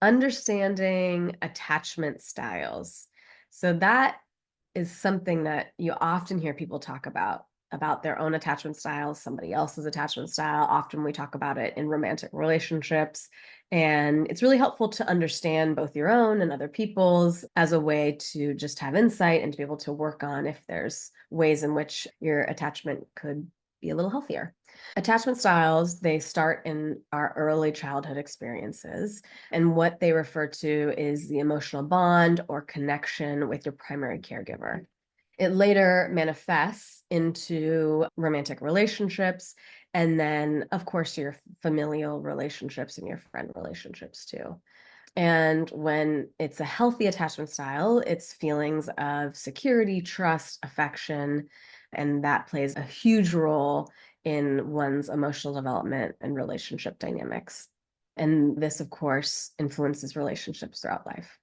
Understanding attachment styles. So that is something that you often hear people talk about their own attachment styles, somebody else's attachment style. Often we talk about it in romantic relationships. And it's really helpful to understand both your own and other people's as a way to just have insight and to be able to work on if there's ways in which your attachment could be a little healthier. Attachment styles, they start in our early childhood experiences, and what they refer to is the emotional bond or connection with your primary caregiver. It later manifests into romantic relationships, and then, of course, your familial relationships and your friend relationships too. And when it's a healthy attachment style, it's feelings of security, trust, affection, and that plays a huge role in one's emotional development and relationship dynamics. And this, of course, influences relationships throughout life.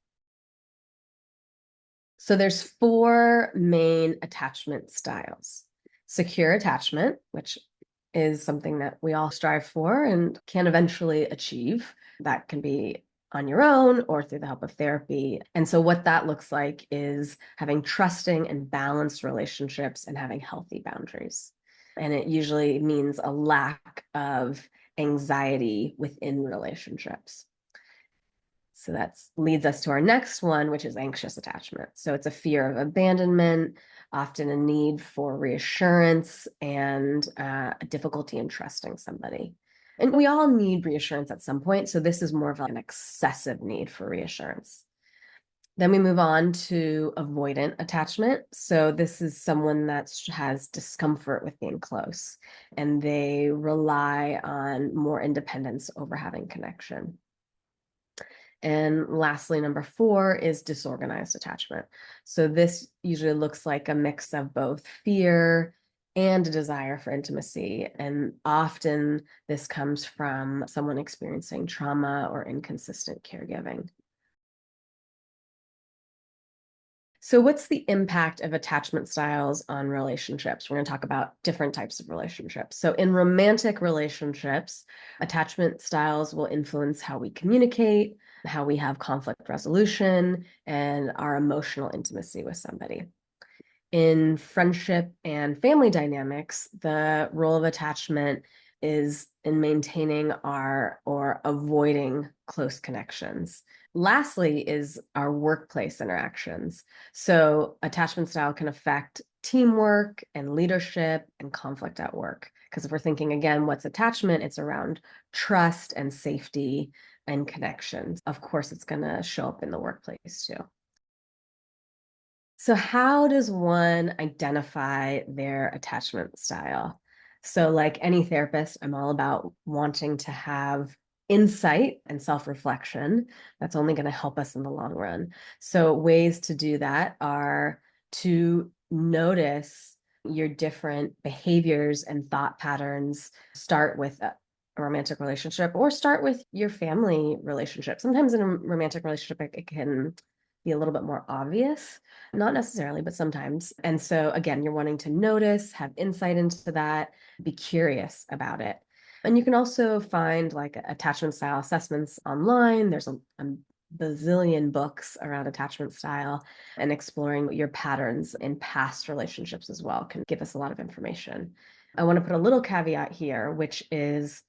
So there's four main attachment styles. Secure attachment, which is something that we all strive for and can eventually achieve. That can be on your own or through the help of therapy. And so what that looks like is having trusting and balanced relationships and having healthy boundaries. And it usually means a lack of anxiety within relationships. So that leads us to our next one, which is anxious attachment. So it's a fear of abandonment, often a need for reassurance and a difficulty in trusting somebody. And we all need reassurance at some point. So this is more of an excessive need for reassurance. Then we move on to avoidant attachment. So this is someone that has discomfort with being close, and they rely on more independence over having connection. And lastly, number four is disorganized attachment. So this usually looks like a mix of both fear and a desire for intimacy. And often this comes from someone experiencing trauma or inconsistent caregiving. So what's the impact of attachment styles on relationships? We're going to talk about different types of relationships. So in romantic relationships, attachment styles will influence how we communicate, how we have conflict resolution, and our emotional intimacy with somebody. In friendship and family dynamics, the role of attachment is in maintaining our or avoiding close connections. Lastly is our workplace interactions. So attachment style can affect teamwork and leadership and conflict at work. Because if we're thinking again, what's attachment? It's around trust and safety and connections. Of course, it's going to show up in the workplace too. So how does one identify their attachment style? So like any therapist, I'm all about wanting to have insight and self-reflection. That's only going to help us in the long run. So ways to do that are to notice your different behaviors and thought patterns. Start with a romantic relationship or start with your family relationship. Sometimes in a romantic relationship, it can be a little bit more obvious. Not necessarily, but sometimes. And so again, you're wanting to notice, have insight into that, be curious about it. And you can also find like attachment style assessments online. There's a bazillion books around attachment style, and exploring your patterns in past relationships as well can give us a lot of information. I want to put a little caveat here, which is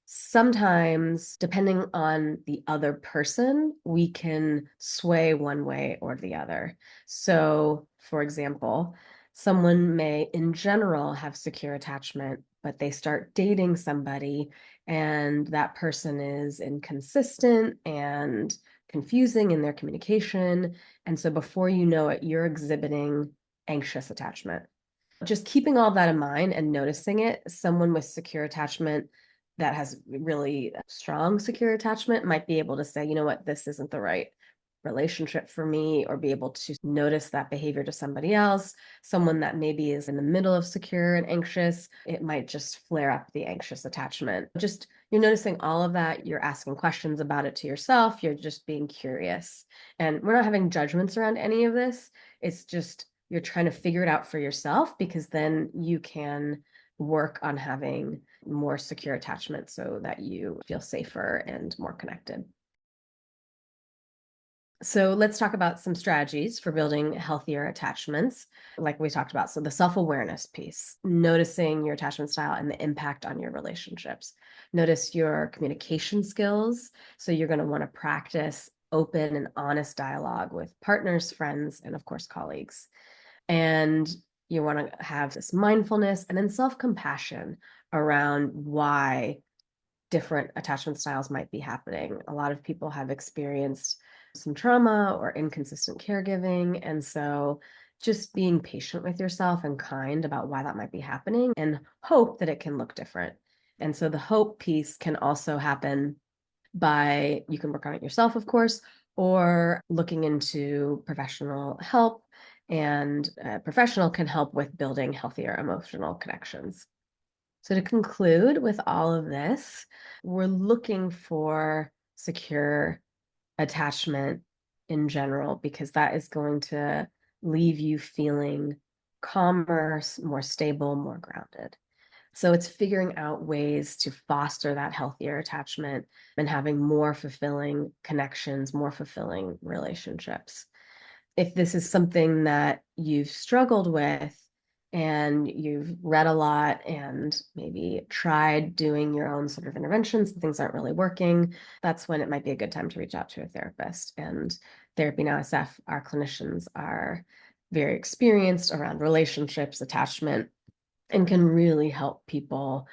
sometimes, depending on the other person, we can sway one way or the other. So, for example, someone may, in general, have secure attachment, but they start dating somebody, and that person is inconsistent and confusing in their communication. And so, before you know it, you're exhibiting anxious attachment. Just keeping all that in mind and noticing it, someone with secure attachment that has really strong secure attachment might be able to say, you know what, this isn't the right relationship for me, or be able to notice that behavior to somebody else. Someone that maybe is in the middle of secure and anxious, it might just flare up the anxious attachment. Just you're noticing all of that. You're asking questions about it to yourself. You're just being curious. And we're not having judgments around any of this. It's just you're trying to figure it out for yourself, because then you can work on having more secure attachment so that you feel safer and more connected. So let's talk about some strategies for building healthier attachments, like we talked about. So the self-awareness piece, noticing your attachment style and the impact on your relationships. Notice your communication skills. So you're going to want to practice open and honest dialogue with partners, friends, and of course, colleagues. And you want to have this mindfulness and then self-compassion around why different attachment styles might be happening. A lot of people have experienced some trauma or inconsistent caregiving. And so just being patient with yourself and kind about why that might be happening and hope that it can look different. And so the hope piece can also happen by, you can work on it yourself, of course, or looking into professional help. And a professional can help with building healthier emotional connections. So to conclude with all of this, we're looking for secure attachment in general, because that is going to leave you feeling calmer, more stable, more grounded. So it's figuring out ways to foster that healthier attachment and having more fulfilling connections, more fulfilling relationships. If this is something that you've struggled with and you've read a lot and maybe tried doing your own sort of interventions and things aren't really working, that's when it might be a good time to reach out to a therapist. And Therapy Now SF, our clinicians are very experienced around relationships, attachment, and can really help people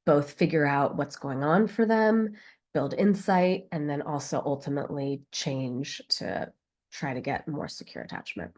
both figure out what's going on for them, build insight, and then also ultimately change to try to get more secure attachment.